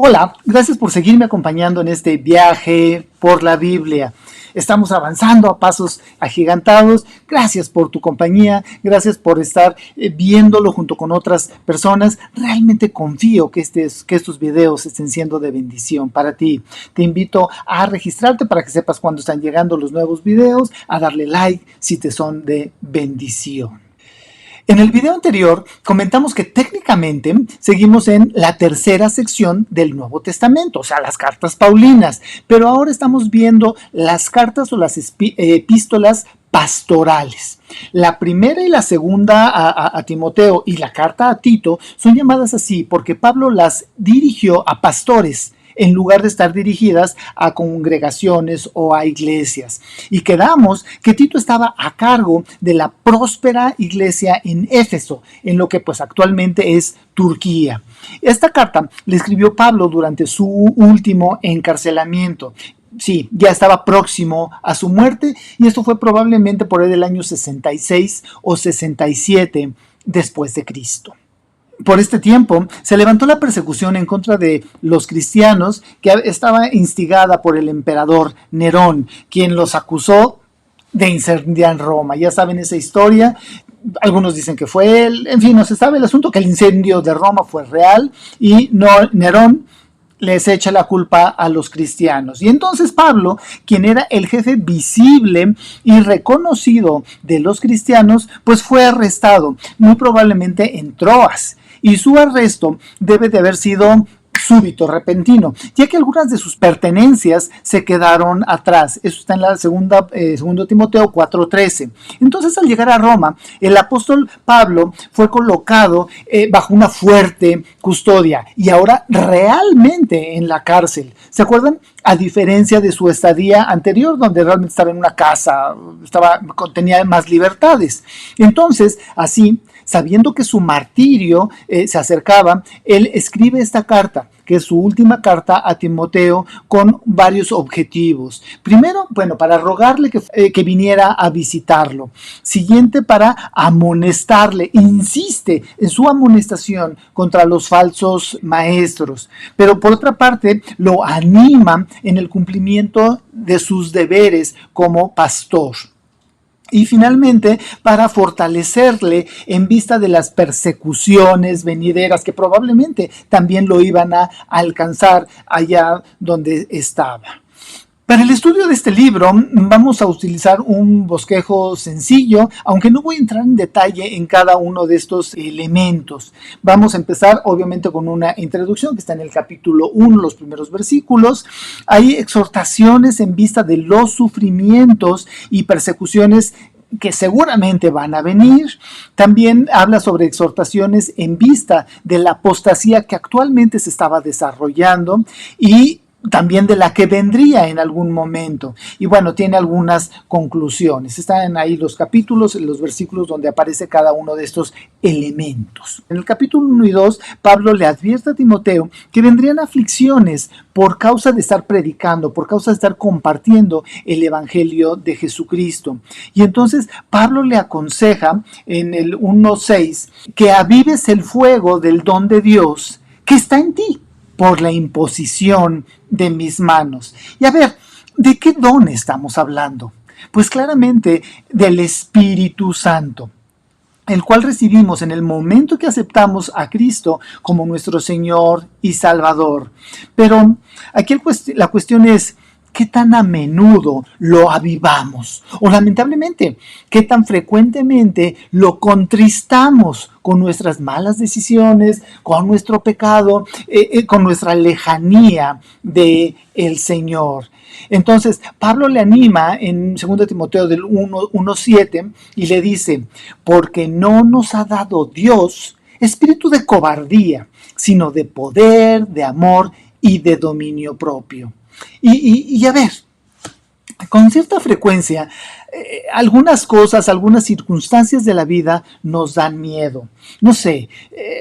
Hola, gracias por seguirme acompañando en este viaje por la Biblia. Estamos avanzando a pasos agigantados. Gracias por tu compañía, gracias por estar viéndolo junto con otras personas. Realmente confío que estos videos estén siendo de bendición para ti. Te invito a registrarte para que sepas cuándo están llegando los nuevos videos, a darle like si te son de bendición. En el video anterior comentamos que técnicamente seguimos en la tercera sección del Nuevo Testamento, o sea, las cartas paulinas, pero ahora estamos viendo las cartas o las epístolas pastorales. La primera y la segunda a Timoteo y la carta a Tito son llamadas así porque Pablo las dirigió a pastores, en lugar de estar dirigidas a congregaciones o a iglesias. Y quedamos que Tito estaba a cargo de la próspera iglesia en Éfeso, en lo que pues actualmente es Turquía. Esta carta le escribió Pablo durante su último encarcelamiento. Sí, ya estaba próximo a su muerte y esto fue probablemente por el año 66 o 67 después de Cristo. Por este tiempo se levantó la persecución en contra de los cristianos que estaba instigada por el emperador Nerón, quien los acusó de incendiar Roma. Ya saben esa historia. Algunos dicen que fue él. En fin, no se sabe el asunto, que el incendio de Roma fue real y Nerón les echa la culpa a los cristianos. Y entonces Pablo, quien era el jefe visible y reconocido de los cristianos, pues fue arrestado, muy probablemente en Troas. Y su arresto debe de haber sido súbito, repentino, ya que algunas de sus pertenencias se quedaron atrás. Eso está en la segundo Timoteo 4:13. Entonces, al llegar a Roma, el apóstol Pablo fue colocado bajo una fuerte custodia y ahora realmente en la cárcel. ¿Se acuerdan? A diferencia de su estadía anterior, donde realmente estaba en una casa, tenía más libertades. Entonces, así, sabiendo que su martirio se acercaba, él escribe esta carta, que es su última carta a Timoteo, con varios objetivos. Primero, bueno, para rogarle que viniera a visitarlo. Siguiente, para amonestarle. Insiste en su amonestación contra los falsos maestros. Pero por otra parte, lo anima en el cumplimiento de sus deberes como pastor. Y finalmente, para fortalecerle en vista de las persecuciones venideras que probablemente también lo iban a alcanzar allá donde estaba. Para el estudio de este libro vamos a utilizar un bosquejo sencillo, aunque no voy a entrar en detalle en cada uno de estos elementos. Vamos a empezar obviamente con una introducción que está en el capítulo 1, los primeros versículos. Hay exhortaciones en vista de los sufrimientos y persecuciones que seguramente van a venir. También habla sobre exhortaciones en vista de la apostasía que actualmente se estaba desarrollando y también de la que vendría en algún momento. Y bueno, tiene algunas conclusiones. Están ahí los capítulos, los versículos donde aparece cada uno de estos elementos. En el capítulo 1 y 2, Pablo le advierte a Timoteo que vendrían aflicciones por causa de estar predicando, por causa de estar compartiendo el evangelio de Jesucristo. Y entonces Pablo le aconseja en el 1:6 que avives el fuego del don de Dios que está en ti por la imposición de mis manos. Y a ver, ¿de qué don estamos hablando? Pues claramente del Espíritu Santo, el cual recibimos en el momento que aceptamos a Cristo como nuestro Señor y Salvador. Pero aquí la cuestión es, ¿qué tan a menudo lo avivamos? O lamentablemente, ¿qué tan frecuentemente lo contristamos con nuestras malas decisiones, con nuestro pecado, con nuestra lejanía del Señor? Entonces, Pablo le anima en 2 Timoteo del 1:7 y le dice, porque no nos ha dado Dios espíritu de cobardía, sino de poder, de amor y de dominio propio. Y a ver, con cierta frecuencia, algunas cosas, algunas circunstancias de la vida nos dan miedo. No sé,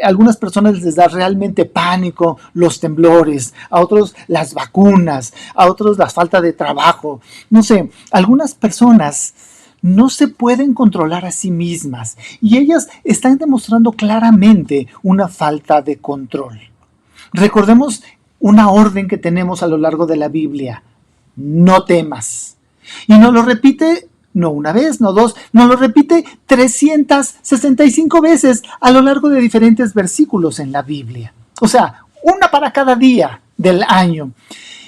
a algunas personas les da realmente pánico los temblores, a otros las vacunas, a otros la falta de trabajo. No sé, algunas personas no se pueden controlar a sí mismas y ellas están demostrando claramente una falta de control. Recordemos una orden que tenemos a lo largo de la Biblia: no temas. Y nos lo repite no una vez, no dos, nos lo repite 365 veces a lo largo de diferentes versículos en la Biblia. O sea, una para cada día del año.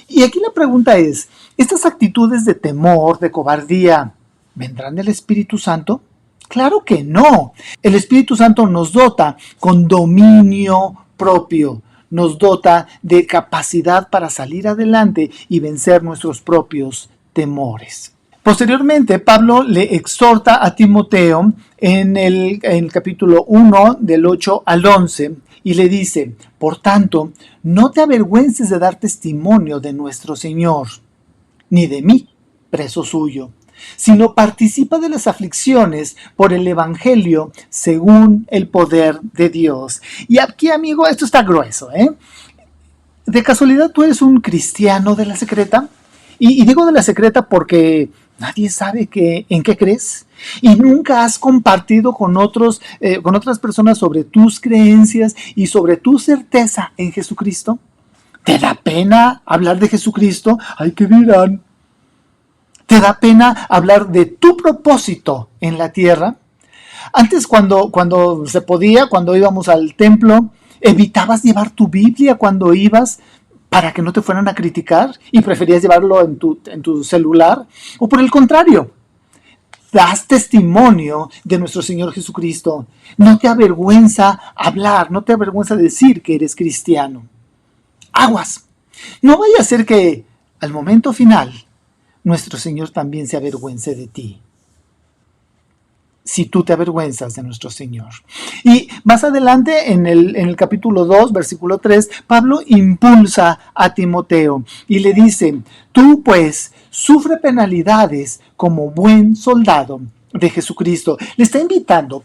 Y aquí la pregunta es, ¿estas actitudes de temor, de cobardía, vendrán del Espíritu Santo? Claro que no. El Espíritu Santo nos dota con dominio propio, nos dota de capacidad para salir adelante y vencer nuestros propios temores. Posteriormente, Pablo le exhorta a Timoteo en el capítulo 1, del 8 al 11, y le dice: por tanto, no te avergüences de dar testimonio de nuestro Señor, ni de mí, preso suyo, sino participa de las aflicciones por el Evangelio según el poder de Dios. Y aquí, amigo, esto está grueso, ¿eh? ¿De casualidad tú eres un cristiano de la secreta? Y digo de la secreta porque nadie sabe en qué crees. Y nunca has compartido con otras personas sobre tus creencias y sobre tu certeza en Jesucristo. ¿Te da pena hablar de Jesucristo? ¡Ay, qué dirán! ¿Te da pena hablar de tu propósito en la tierra? Antes, cuando se podía, cuando íbamos al templo, evitabas llevar tu Biblia cuando ibas para que no te fueran a criticar y preferías llevarlo en tu celular. O por el contrario, das testimonio de nuestro Señor Jesucristo. No te avergüenza hablar, no te avergüenza decir que eres cristiano. Aguas. No vaya a ser que al momento final nuestro Señor también se avergüence de ti, si tú te avergüenzas de nuestro Señor. Y más adelante, en el capítulo 2, versículo 3, Pablo impulsa a Timoteo y le dice: tú pues sufre penalidades como buen soldado de Jesucristo. Le está invitando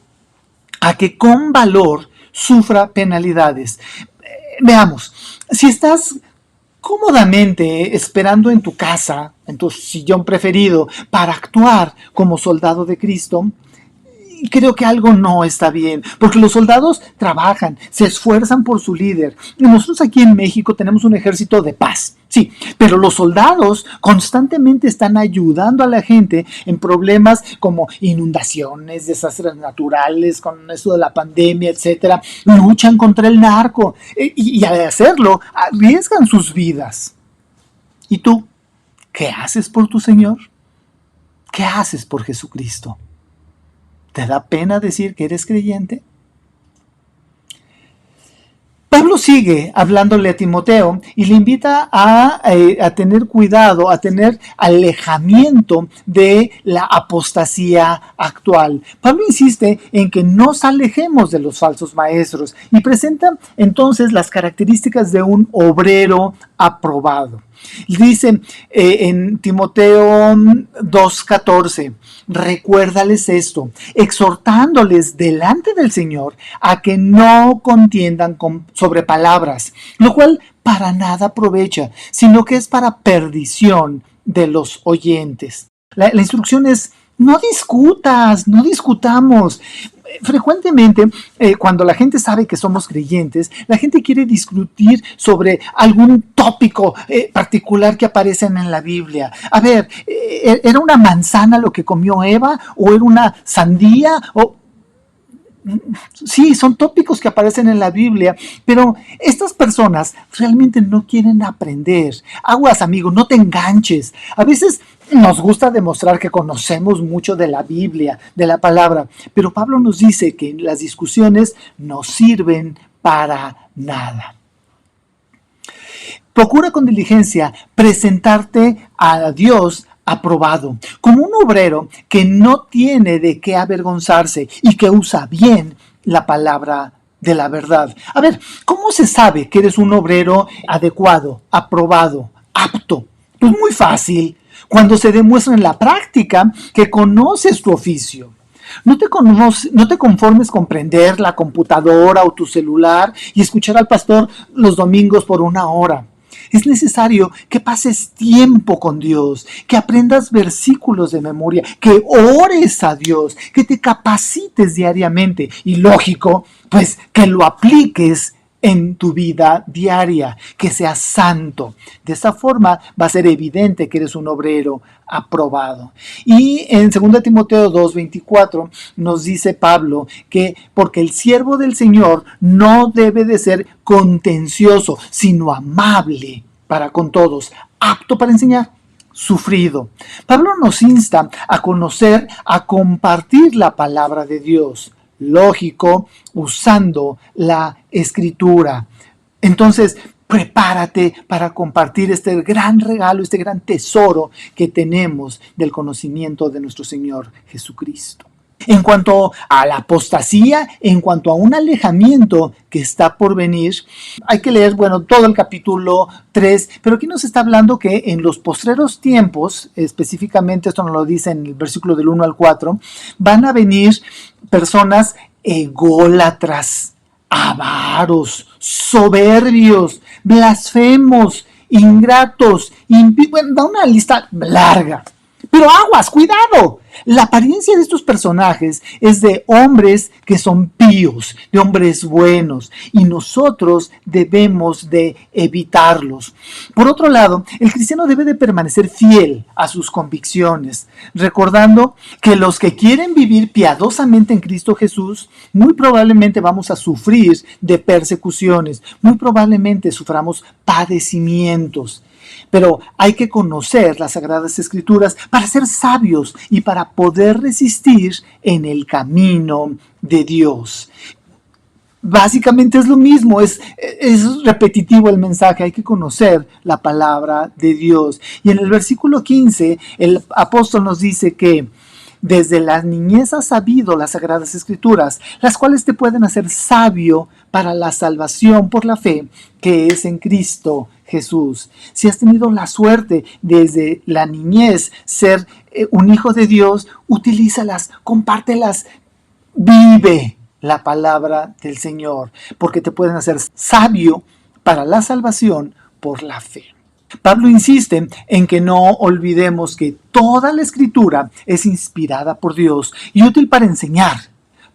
a que con valor sufra penalidades. Veamos, si estás cómodamente esperando en tu casa, en tu sillón preferido, para actuar como soldado de Cristo, creo que algo no está bien, porque los soldados trabajan, se esfuerzan por su líder. Y nosotros aquí en México tenemos un ejército de paz, sí, pero los soldados constantemente están ayudando a la gente en problemas como inundaciones, desastres naturales, con esto de la pandemia, etcétera. Luchan contra el narco y al hacerlo arriesgan sus vidas. ¿Y tú? ¿Qué haces por tu Señor? ¿Qué haces por Jesucristo? ¿Te da pena decir que eres creyente? Pablo sigue hablándole a Timoteo y le invita a tener cuidado, a tener alejamiento de la apostasía actual. Pablo insiste en que nos alejemos de los falsos maestros y presenta entonces las características de un obrero aprobado. Dice en Timoteo 2:14, recuérdales esto, exhortándoles delante del Señor a que no contiendan sobre palabras, lo cual para nada aprovecha, sino que es para perdición de los oyentes. La instrucción es: no discutas, no discutamos. Frecuentemente, cuando la gente sabe que somos creyentes, la gente quiere discutir sobre algún tópico particular que aparece en la Biblia. A ver, ¿era una manzana lo que comió Eva? ¿O era una sandía? Sí, son tópicos que aparecen en la Biblia, pero estas personas realmente no quieren aprender. Aguas, amigo, no te enganches. A veces nos gusta demostrar que conocemos mucho de la Biblia, de la palabra, pero Pablo nos dice que las discusiones no sirven para nada. Procura con diligencia presentarte a Dios aprobado, como un obrero que no tiene de qué avergonzarse y que usa bien la palabra de la verdad. A ver, ¿cómo se sabe que eres un obrero adecuado, aprobado, apto? Pues muy fácil, cuando se demuestra en la práctica que conoces tu oficio. No te conformes con prender la computadora o tu celular y escuchar al pastor los domingos por 1 hora. Es necesario que pases tiempo con Dios, que aprendas versículos de memoria, que ores a Dios, que te capacites diariamente y, lógico, pues que lo apliques en tu vida diaria, que seas santo. De esa forma va a ser evidente que eres un obrero aprobado. Y en 2 Timoteo 2:24 nos dice Pablo que porque el siervo del Señor no debe de ser contencioso, sino amable para con todos, apto para enseñar, sufrido. Pablo nos insta a conocer, a compartir la palabra de Dios, lógico, usando la escritura. Entonces, prepárate para compartir este gran regalo, este gran tesoro que tenemos del conocimiento de nuestro Señor Jesucristo. En cuanto a la apostasía, en cuanto a un alejamiento que está por venir, hay que leer, todo el capítulo 3, pero aquí nos está hablando que en los postreros tiempos, específicamente esto nos lo dice en el versículo del 1 al 4, van a venir personas ególatras, avaros, soberbios, blasfemos, ingratos, da una lista larga. Pero aguas, cuidado. La apariencia de estos personajes es de hombres que son píos, de hombres buenos, y nosotros debemos de evitarlos. Por otro lado, el cristiano debe de permanecer fiel a sus convicciones, recordando que los que quieren vivir piadosamente en Cristo Jesús, muy probablemente vamos a sufrir de persecuciones, muy probablemente suframos padecimientos. Pero hay que conocer las Sagradas Escrituras para ser sabios y para poder resistir en el camino de Dios. Básicamente es lo mismo, es repetitivo el mensaje, hay que conocer la palabra de Dios. Y en el versículo 15, el apóstol nos dice que desde la niñez has sabido las Sagradas Escrituras, las cuales te pueden hacer sabio para la salvación por la fe que es en Cristo Jesús. Si has tenido la suerte desde la niñez ser un hijo de Dios, utilízalas, compártelas, vive la palabra del Señor, porque te pueden hacer sabio para la salvación por la fe. Pablo insiste en que no olvidemos que toda la Escritura es inspirada por Dios y útil para enseñar,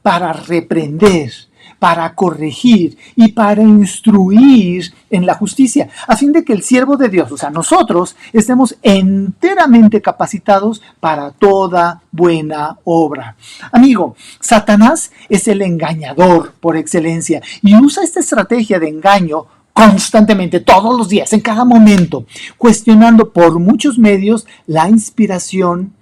para reprender, para corregir y para instruir en la justicia, a fin de que el siervo de Dios, o sea, nosotros, estemos enteramente capacitados para toda buena obra. Amigo, Satanás es el engañador por excelencia y usa esta estrategia de engaño constantemente, todos los días, en cada momento, cuestionando por muchos medios la inspiración,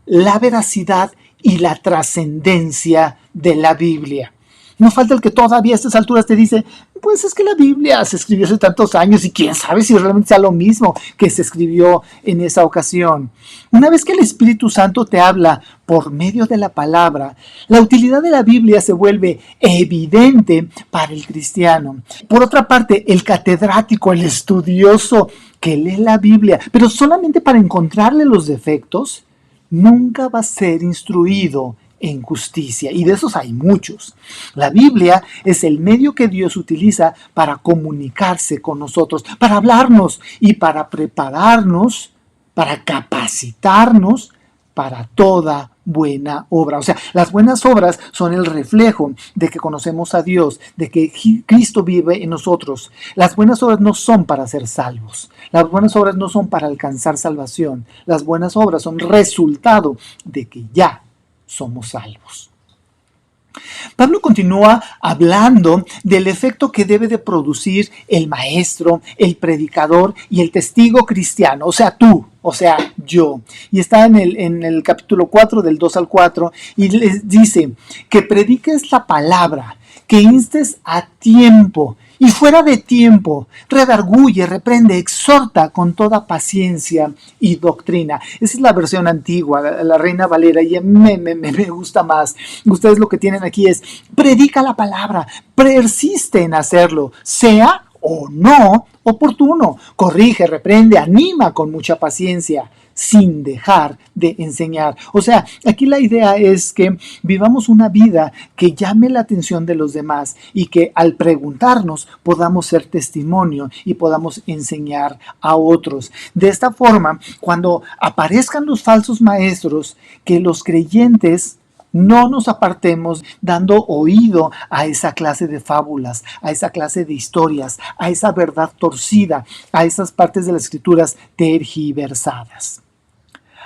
la veracidad y la trascendencia de la Biblia. No falta el que todavía a estas alturas te dice, pues es que la Biblia se escribió hace tantos años y quién sabe si realmente sea lo mismo que se escribió en esa ocasión. Una vez que el Espíritu Santo te habla por medio de la palabra, la utilidad de la Biblia se vuelve evidente para el cristiano. Por otra parte, el catedrático, el estudioso que lee la Biblia, pero solamente para encontrarle los defectos, nunca va a ser instruido en justicia, y de esos hay muchos. La Biblia es el medio que Dios utiliza para comunicarse con nosotros, para hablarnos y para prepararnos, para capacitarnos para toda buena obra. O sea, las buenas obras son el reflejo de que conocemos a Dios, de que Cristo vive en nosotros. Las buenas obras no son para ser salvos. Las buenas obras no son para alcanzar salvación. Las buenas obras son resultado de que ya somos salvos. Pablo continúa hablando del efecto que debe de producir el maestro, el predicador y el testigo cristiano, o sea, tú, o sea, yo. Y está en el capítulo 4, del 2 al 4, y les dice que prediques la palabra, que instes a tiempo y fuera de tiempo, redarguye, reprende, exhorta con toda paciencia y doctrina. Esa es la versión antigua, la Reina Valera, y a mí me gusta más. Ustedes lo que tienen aquí es, predica la palabra, persiste en hacerlo, sea o no oportuno, corrige, reprende, anima con mucha paciencia, sin dejar de enseñar. O sea, aquí la idea es que vivamos una vida que llame la atención de los demás y que al preguntarnos podamos ser testimonio y podamos enseñar a otros. De esta forma, cuando aparezcan los falsos maestros, que los creyentes No nos apartemos dando oído a esa clase de fábulas, a esa clase de historias, a esa verdad torcida, a esas partes de las escrituras tergiversadas.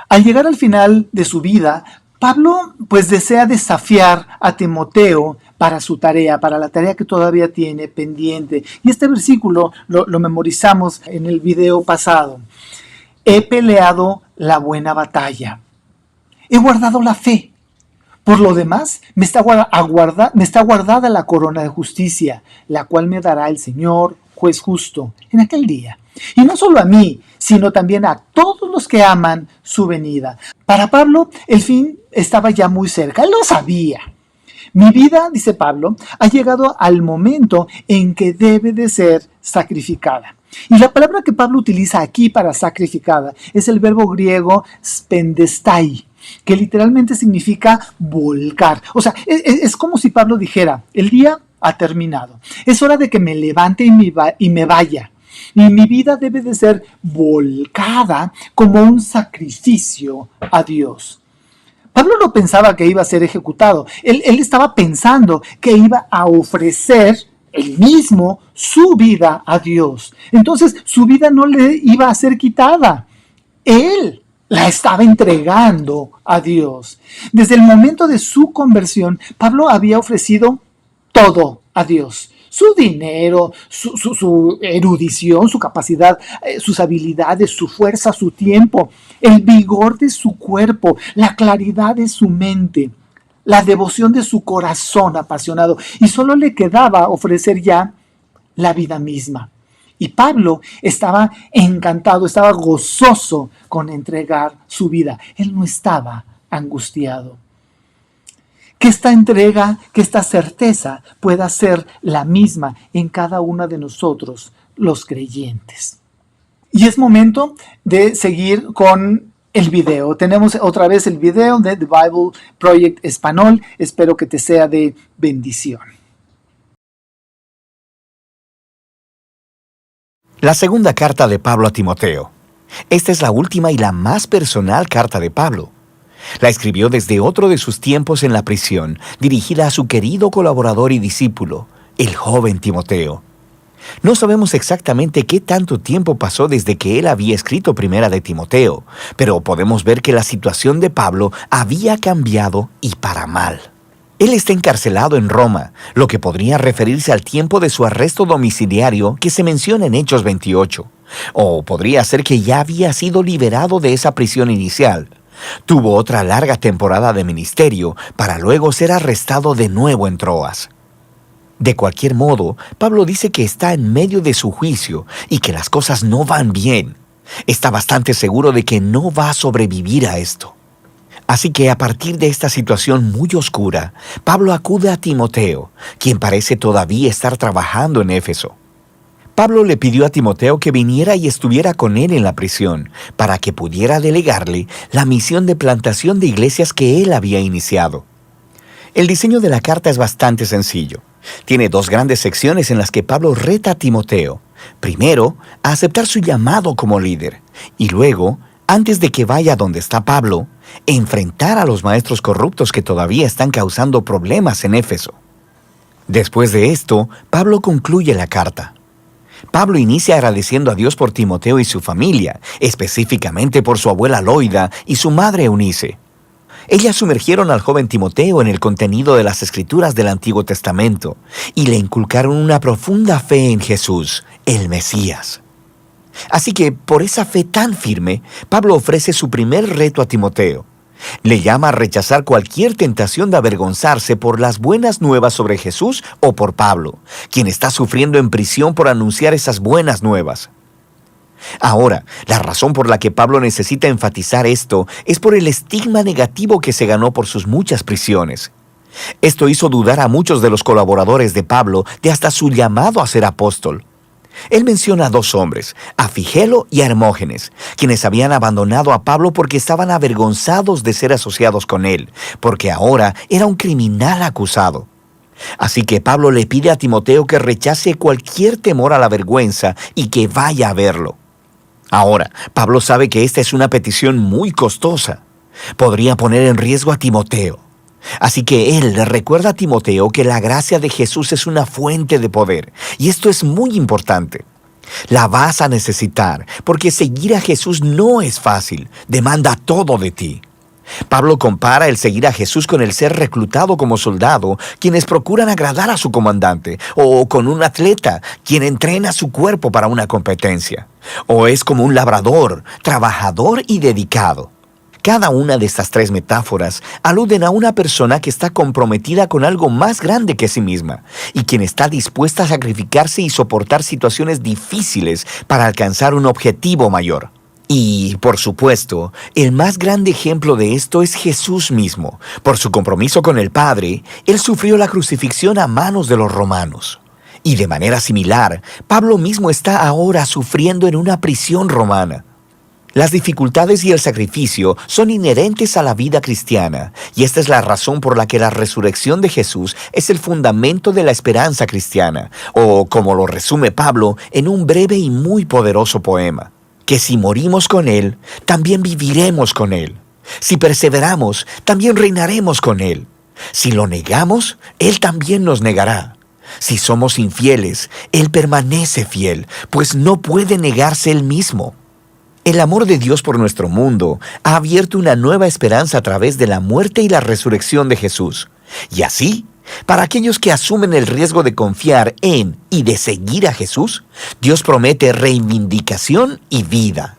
Al llegar al final de su vida, Pablo pues desea desafiar a Timoteo para su tarea, para la tarea que todavía tiene pendiente. Y este versículo lo memorizamos en el video pasado. He peleado la buena batalla. He guardado la fe. Por lo demás, me está guardada la corona de justicia, la cual me dará el Señor, juez justo, en aquel día. Y no solo a mí, sino también a todos los que aman su venida. Para Pablo, el fin estaba ya muy cerca. Él lo sabía. Mi vida, dice Pablo, ha llegado al momento en que debe de ser sacrificada. Y la palabra que Pablo utiliza aquí para sacrificada es el verbo griego spendestai, que literalmente significa volcar. O sea, es como si Pablo dijera, el día ha terminado. Es hora de que me levante y me vaya. Y mi vida debe de ser volcada como un sacrificio a Dios. Pablo no pensaba que iba a ser ejecutado. Él estaba pensando que iba a ofrecer él mismo su vida a Dios. Entonces su vida no le iba a ser quitada. Él la estaba entregando a Dios. Desde el momento de su conversión, Pablo había ofrecido todo a Dios. Su dinero, su erudición, su capacidad, sus habilidades, su fuerza, su tiempo, el vigor de su cuerpo, la claridad de su mente, la devoción de su corazón apasionado. Y solo le quedaba ofrecer ya la vida misma. Y Pablo estaba encantado, estaba gozoso con entregar su vida. Él no estaba angustiado. Que esta entrega, que esta certeza pueda ser la misma en cada uno de nosotros, los creyentes. Y es momento de seguir con el video. Tenemos otra vez el video de The Bible Project Español. Espero que te sea de bendición. La segunda carta de Pablo a Timoteo. Esta es la última y la más personal carta de Pablo. La escribió desde otro de sus tiempos en la prisión, dirigida a su querido colaborador y discípulo, el joven Timoteo. No sabemos exactamente qué tanto tiempo pasó desde que él había escrito Primera de Timoteo, pero podemos ver que la situación de Pablo había cambiado y para mal. Él está encarcelado en Roma, lo que podría referirse al tiempo de su arresto domiciliario que se menciona en Hechos 28. O podría ser que ya había sido liberado de esa prisión inicial. Tuvo otra larga temporada de ministerio para luego ser arrestado de nuevo en Troas. De cualquier modo, Pablo dice que está en medio de su juicio y que las cosas no van bien. Está bastante seguro de que no va a sobrevivir a esto. Así que a partir de esta situación muy oscura, Pablo acude a Timoteo, quien parece todavía estar trabajando en Éfeso. Pablo le pidió a Timoteo que viniera y estuviera con él en la prisión, para que pudiera delegarle la misión de plantación de iglesias que él había iniciado. El diseño de la carta es bastante sencillo. Tiene dos grandes secciones en las que Pablo reta a Timoteo. Primero, a aceptar su llamado como líder, y luego, antes de que vaya donde está Pablo, enfrentar a los maestros corruptos que todavía están causando problemas en Éfeso. Después de esto, Pablo concluye la carta. Pablo inicia agradeciendo a Dios por Timoteo y su familia, específicamente por su abuela Loida y su madre Eunice. Ellas sumergieron al joven Timoteo en el contenido de las Escrituras del Antiguo Testamento y le inculcaron una profunda fe en Jesús, el Mesías. Así que, por esa fe tan firme, Pablo ofrece su primer reto a Timoteo. Le llama a rechazar cualquier tentación de avergonzarse por las buenas nuevas sobre Jesús o por Pablo, quien está sufriendo en prisión por anunciar esas buenas nuevas. Ahora, la razón por la que Pablo necesita enfatizar esto es por el estigma negativo que se ganó por sus muchas prisiones. Esto hizo dudar a muchos de los colaboradores de Pablo de hasta su llamado a ser apóstol. Él menciona a dos hombres, a Figelo y a Hermógenes, quienes habían abandonado a Pablo porque estaban avergonzados de ser asociados con él, porque ahora era un criminal acusado. Así que Pablo le pide a Timoteo que rechace cualquier temor a la vergüenza y que vaya a verlo. Ahora, Pablo sabe que esta es una petición muy costosa. Podría poner en riesgo a Timoteo. Así que él le recuerda a Timoteo que la gracia de Jesús es una fuente de poder, y esto es muy importante. La vas a necesitar, porque seguir a Jesús no es fácil, demanda todo de ti. Pablo compara el seguir a Jesús con el ser reclutado como soldado, quienes procuran agradar a su comandante, o con un atleta, quien entrena su cuerpo para una competencia, o es como un labrador, trabajador y dedicado. Cada una de estas tres metáforas aluden a una persona que está comprometida con algo más grande que sí misma y quien está dispuesta a sacrificarse y soportar situaciones difíciles para alcanzar un objetivo mayor. Y, por supuesto, el más grande ejemplo de esto es Jesús mismo. Por su compromiso con el Padre, Él sufrió la crucifixión a manos de los romanos. Y de manera similar, Pablo mismo está ahora sufriendo en una prisión romana. Las dificultades y el sacrificio son inherentes a la vida cristiana, y esta es la razón por la que la resurrección de Jesús es el fundamento de la esperanza cristiana, o como lo resume Pablo en un breve y muy poderoso poema, que si morimos con Él, también viviremos con Él. Si perseveramos, también reinaremos con Él. Si lo negamos, Él también nos negará. Si somos infieles, Él permanece fiel, pues no puede negarse Él mismo. El amor de Dios por nuestro mundo ha abierto una nueva esperanza a través de la muerte y la resurrección de Jesús. Y así, para aquellos que asumen el riesgo de confiar en y de seguir a Jesús, Dios promete reivindicación y vida.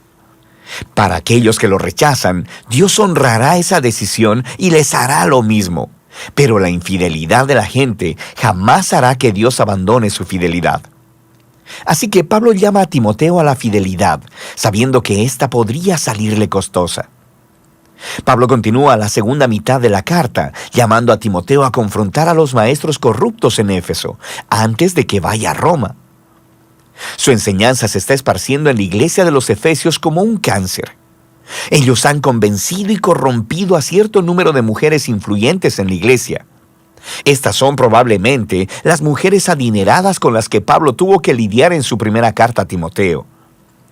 Para aquellos que lo rechazan, Dios honrará esa decisión y les hará lo mismo. Pero la infidelidad de la gente jamás hará que Dios abandone su fidelidad. Así que Pablo llama a Timoteo a la fidelidad, sabiendo que ésta podría salirle costosa. Pablo continúa la segunda mitad de la carta, llamando a Timoteo a confrontar a los maestros corruptos en Éfeso, antes de que vaya a Roma. Su enseñanza se está esparciendo en la iglesia de los Efesios como un cáncer. Ellos han convencido y corrompido a cierto número de mujeres influyentes en la iglesia. Estas son probablemente las mujeres adineradas con las que Pablo tuvo que lidiar en su primera carta a Timoteo.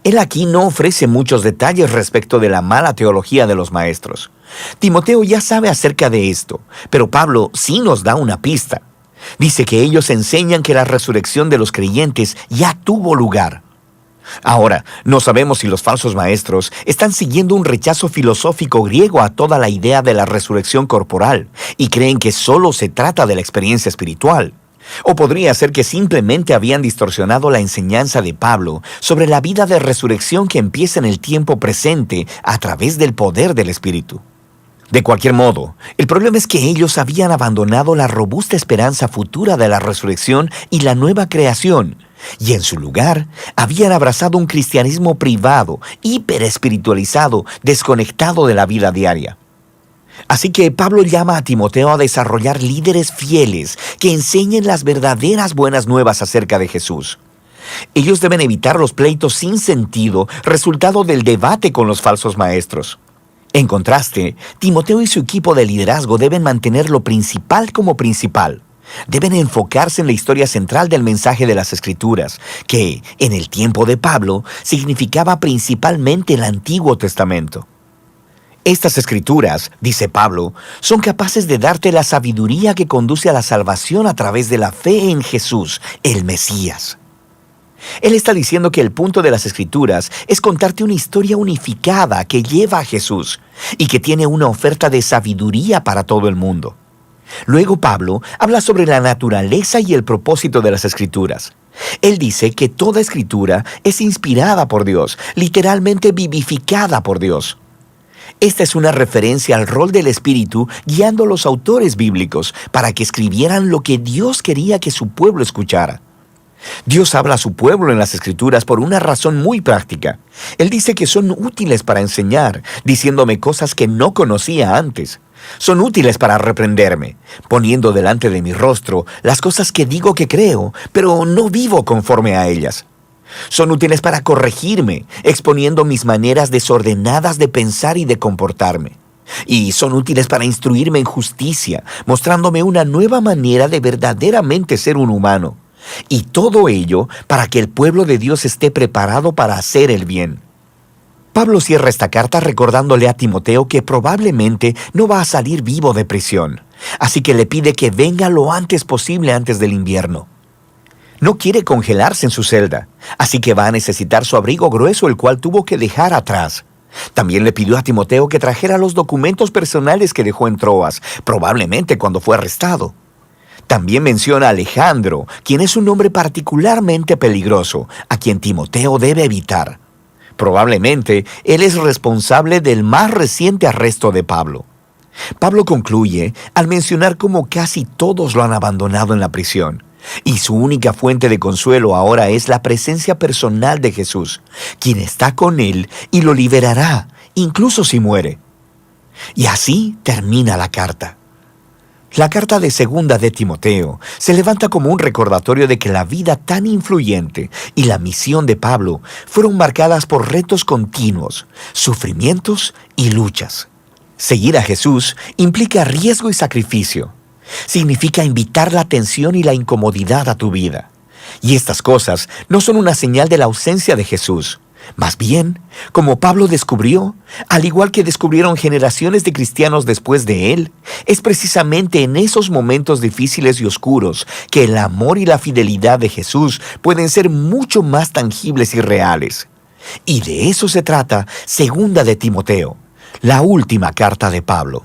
Él aquí no ofrece muchos detalles respecto de la mala teología de los maestros. Timoteo ya sabe acerca de esto, pero Pablo sí nos da una pista. Dice que ellos enseñan que la resurrección de los creyentes ya tuvo lugar. Ahora, no sabemos si los falsos maestros están siguiendo un rechazo filosófico griego a toda la idea de la resurrección corporal y creen que solo se trata de la experiencia espiritual. O podría ser que simplemente habían distorsionado la enseñanza de Pablo sobre la vida de resurrección que empieza en el tiempo presente a través del poder del Espíritu. De cualquier modo, el problema es que ellos habían abandonado la robusta esperanza futura de la resurrección y la nueva creación, y en su lugar habían abrazado un cristianismo privado, hiperespiritualizado, desconectado de la vida diaria. Así que Pablo llama a Timoteo a desarrollar líderes fieles que enseñen las verdaderas buenas nuevas acerca de Jesús. Ellos deben evitar los pleitos sin sentido, resultado del debate con los falsos maestros. En contraste, Timoteo y su equipo de liderazgo deben mantener lo principal como principal. Deben enfocarse en la historia central del mensaje de las Escrituras, que, en el tiempo de Pablo, significaba principalmente el Antiguo Testamento. Estas Escrituras, dice Pablo, son capaces de darte la sabiduría que conduce a la salvación a través de la fe en Jesús, el Mesías. Él está diciendo que el punto de las Escrituras es contarte una historia unificada que lleva a Jesús y que tiene una oferta de sabiduría para todo el mundo. Luego Pablo habla sobre la naturaleza y el propósito de las Escrituras. Él dice que toda Escritura es inspirada por Dios, literalmente vivificada por Dios. Esta es una referencia al rol del Espíritu guiando a los autores bíblicos para que escribieran lo que Dios quería que su pueblo escuchara. Dios habla a su pueblo en las Escrituras por una razón muy práctica. Él dice que son útiles para enseñar, diciéndome cosas que no conocía antes. Son útiles para reprenderme, poniendo delante de mi rostro las cosas que digo que creo, pero no vivo conforme a ellas. Son útiles para corregirme, exponiendo mis maneras desordenadas de pensar y de comportarme. Y son útiles para instruirme en justicia, mostrándome una nueva manera de verdaderamente ser un humano. Y todo ello para que el pueblo de Dios esté preparado para hacer el bien. Pablo cierra esta carta recordándole a Timoteo que probablemente no va a salir vivo de prisión, así que le pide que venga lo antes posible antes del invierno. No quiere congelarse en su celda, así que va a necesitar su abrigo grueso, el cual tuvo que dejar atrás. También le pidió a Timoteo que trajera los documentos personales que dejó en Troas, probablemente cuando fue arrestado. También menciona a Alejandro, quien es un hombre particularmente peligroso, a quien Timoteo debe evitar. Probablemente él es responsable del más reciente arresto de Pablo. Pablo concluye al mencionar cómo casi todos lo han abandonado en la prisión, y su única fuente de consuelo ahora es la presencia personal de Jesús, quien está con él y lo liberará, incluso si muere. Y así termina la carta. La carta de segunda de Timoteo se levanta como un recordatorio de que la vida tan influyente y la misión de Pablo fueron marcadas por retos continuos, sufrimientos y luchas. Seguir a Jesús implica riesgo y sacrificio. Significa invitar la atención y la incomodidad a tu vida. Y estas cosas no son una señal de la ausencia de Jesús. Más bien, como Pablo descubrió, al igual que descubrieron generaciones de cristianos después de él, es precisamente en esos momentos difíciles y oscuros que el amor y la fidelidad de Jesús pueden ser mucho más tangibles y reales. Y de eso se trata Segunda de Timoteo, la última carta de Pablo.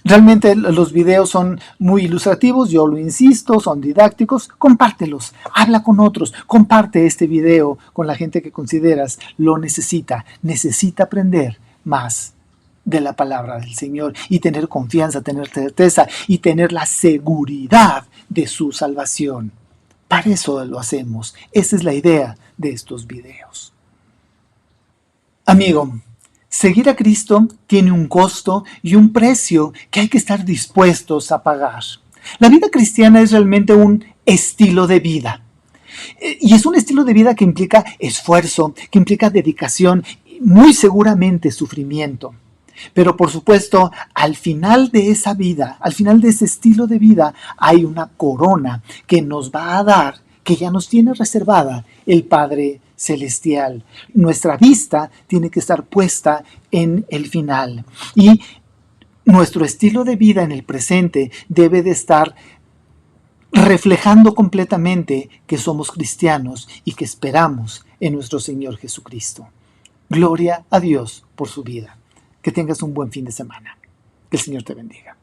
Realmente los videos son muy ilustrativos, yo lo insisto, son didácticos. Compártelos, habla con otros, comparte este video con la gente que consideras lo necesita aprender más de la palabra del Señor y tener confianza, tener certeza y tener la seguridad de su salvación. Para eso lo hacemos. Esa es la idea de estos videos. Amigo, seguir a Cristo tiene un costo y un precio que hay que estar dispuestos a pagar. La vida cristiana es realmente un estilo de vida. Y es un estilo de vida que implica esfuerzo, que implica dedicación, muy seguramente sufrimiento. Pero por supuesto, al final de esa vida, al final de ese estilo de vida, hay una corona que nos va a dar, que ya nos tiene reservada el Padre Celestial. Nuestra vista tiene que estar puesta en el final. Y nuestro estilo de vida en el presente debe de estar reflejando completamente que somos cristianos y que esperamos en nuestro Señor Jesucristo. Gloria a Dios por su vida. Que tengas un buen fin de semana. Que el Señor te bendiga.